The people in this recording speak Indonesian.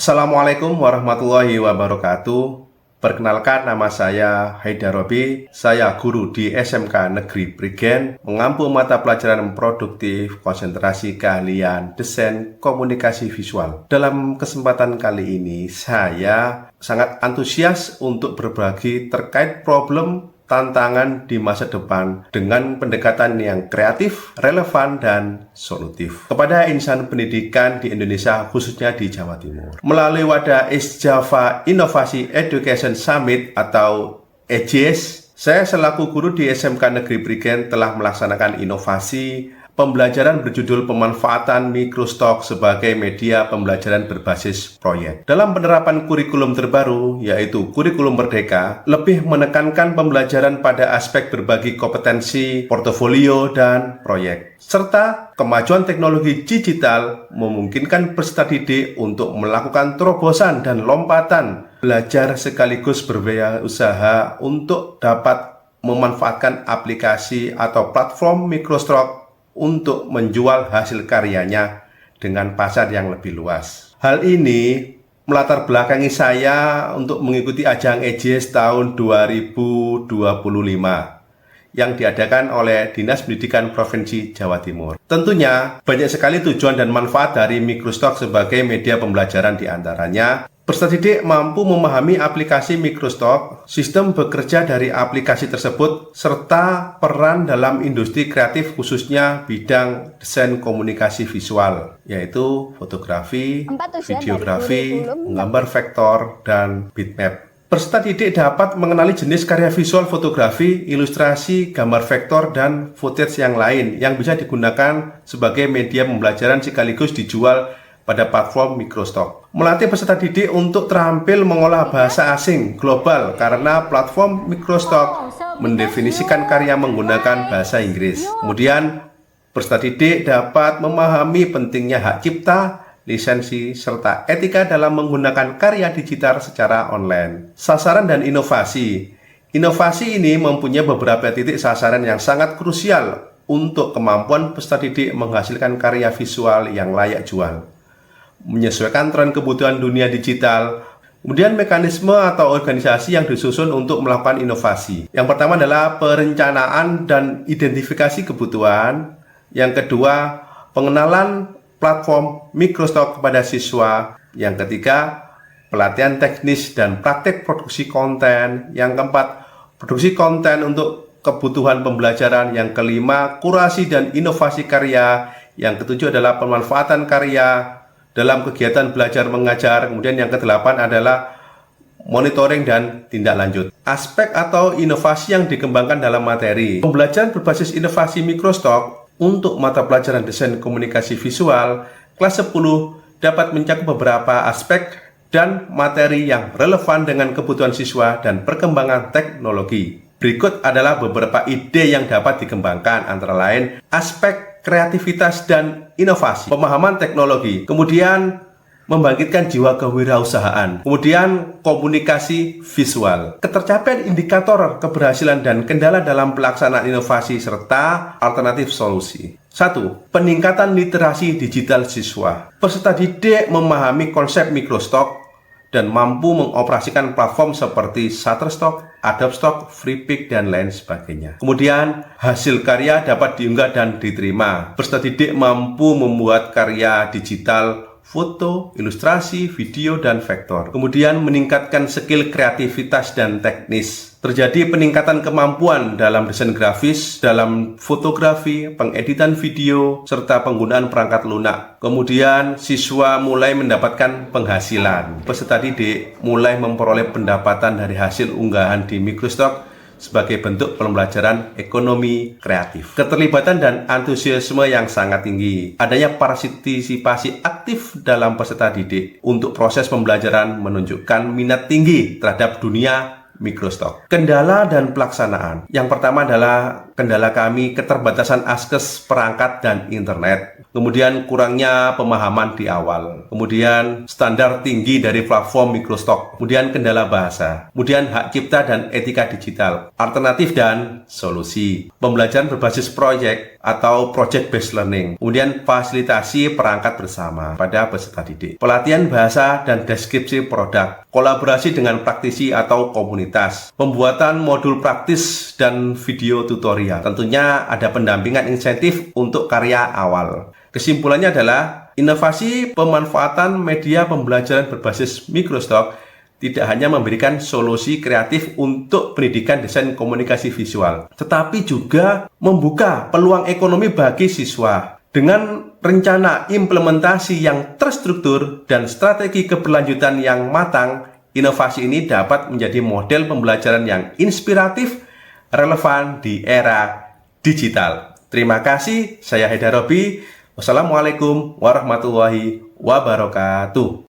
Assalamualaikum warahmatullahi wabarakatuh. Perkenalkan, nama saya Haidar Robi. Saya guru di SMK Negeri Prigen, mengampu mata pelajaran produktif, konsentrasi keahlian, desain, komunikasi visual. Dalam kesempatan kali ini, saya sangat antusias untuk berbagi terkait problem tantangan di masa depan dengan pendekatan yang kreatif, relevan, dan solutif kepada insan pendidikan di Indonesia, khususnya di Jawa Timur. Melalui wadah East Java Innovasi Education Summit atau EJS, saya selaku guru di SMK Negeri Prigen telah melaksanakan inovasi pembelajaran berjudul pemanfaatan Microstock sebagai media pembelajaran berbasis proyek. Dalam penerapan kurikulum terbaru, yaitu kurikulum Merdeka, lebih menekankan pembelajaran pada aspek berbagi kompetensi, portofolio, dan proyek. Serta kemajuan teknologi digital memungkinkan peserta didik untuk melakukan terobosan dan lompatan belajar sekaligus berwirausaha untuk dapat memanfaatkan aplikasi atau platform Microstock untuk menjual hasil karyanya dengan pasar yang lebih luas. Hal ini melatar belakangi saya untuk mengikuti ajang EJS tahun 2025 yang diadakan oleh Dinas Pendidikan Provinsi Jawa Timur. Tentunya banyak sekali tujuan dan manfaat dari Microstock sebagai media pembelajaran, di antaranya peserta didik mampu memahami aplikasi Microstock, sistem bekerja dari aplikasi tersebut, serta peran dalam industri kreatif khususnya bidang desain komunikasi visual, yaitu fotografi, videografi, menggambar vektor, dan bitmap. Peserta didik dapat mengenali jenis karya visual fotografi, ilustrasi, gambar vektor, dan footage yang lain yang bisa digunakan sebagai media pembelajaran sekaligus dijual pada platform Microstock. Melatih peserta didik untuk terampil mengolah bahasa asing global karena platform Microstock mendefinisikan karya menggunakan bahasa Inggris. Kemudian, peserta didik dapat memahami pentingnya hak cipta, lisensi, serta etika dalam menggunakan karya digital secara online. Sasaran dan inovasi. Inovasi ini mempunyai beberapa titik sasaran yang sangat krusial untuk kemampuan peserta didik menghasilkan karya visual yang layak jual, menyesuaikan tren kebutuhan dunia digital. Kemudian mekanisme atau organisasi yang disusun untuk melakukan inovasi. Yang pertama adalah perencanaan dan identifikasi kebutuhan. Yang kedua, pengenalan platform Microstock kepada siswa. Yang ketiga, pelatihan teknis dan praktek produksi konten. Yang keempat, produksi konten untuk kebutuhan pembelajaran. Yang kelima, kurasi dan inovasi karya. Yang ketujuh adalah pemanfaatan karya dalam kegiatan belajar mengajar. Kemudian yang kedelapan adalah monitoring dan tindak lanjut. Aspek atau inovasi yang dikembangkan dalam materi. Pembelajaran berbasis inovasi Microstock untuk mata pelajaran desain komunikasi visual kelas 10 dapat mencakup beberapa aspek dan materi yang relevan dengan kebutuhan siswa dan perkembangan teknologi. Berikut adalah beberapa ide yang dapat dikembangkan, antara lain aspek kreativitas dan inovasi, pemahaman teknologi, kemudian membangkitkan jiwa kewirausahaan, kemudian komunikasi visual, ketercapaian indikator keberhasilan dan kendala dalam pelaksanaan inovasi, serta alternatif solusi. 1. Peningkatan literasi digital siswa. Peserta didik memahami konsep Microstock dan mampu mengoperasikan platform seperti Shutterstock, Adobe Stock, Freepik, dan lain sebagainya. Kemudian, hasil karya dapat diunggah dan diterima. Peserta didik mampu membuat karya digital, foto, ilustrasi, video, dan vektor. Kemudian meningkatkan skill kreativitas dan teknis. Terjadi peningkatan kemampuan dalam desain grafis, dalam fotografi, pengeditan video, serta penggunaan perangkat lunak. Kemudian siswa mulai mendapatkan penghasilan. Peserta didik mulai memperoleh pendapatan dari hasil unggahan di Microstock sebagai bentuk pembelajaran ekonomi kreatif. Keterlibatan dan antusiasme yang sangat tinggi. Adanya partisipasi aktif dalam peserta didik untuk proses pembelajaran menunjukkan minat tinggi terhadap dunia Microstock. Kendala dan pelaksanaan. Yang pertama adalah kendala kami keterbatasan akses perangkat dan internet. Kemudian kurangnya pemahaman di awal. Kemudian standar tinggi dari platform Microstock. Kemudian kendala bahasa. Kemudian hak cipta dan etika digital. Alternatif dan solusi. Pembelajaran berbasis proyek atau project based learning. Kemudian fasilitasi perangkat bersama pada peserta didik. Pelatihan bahasa dan deskripsi produk. Kolaborasi dengan praktisi atau komunitas. Pembuatan modul praktis dan video tutorial. Tentunya ada pendampingan insentif untuk karya awal. Kesimpulannya adalah inovasi pemanfaatan media pembelajaran berbasis Microsoft tidak hanya memberikan solusi kreatif untuk pendidikan desain komunikasi visual, tetapi juga membuka peluang ekonomi bagi siswa. Dengan rencana implementasi yang terstruktur dan strategi keberlanjutan yang matang, inovasi ini dapat menjadi model pembelajaran yang inspiratif, relevan di era digital. Terima kasih, saya Haidar Robi. Wassalamualaikum warahmatullahi wabarakatuh.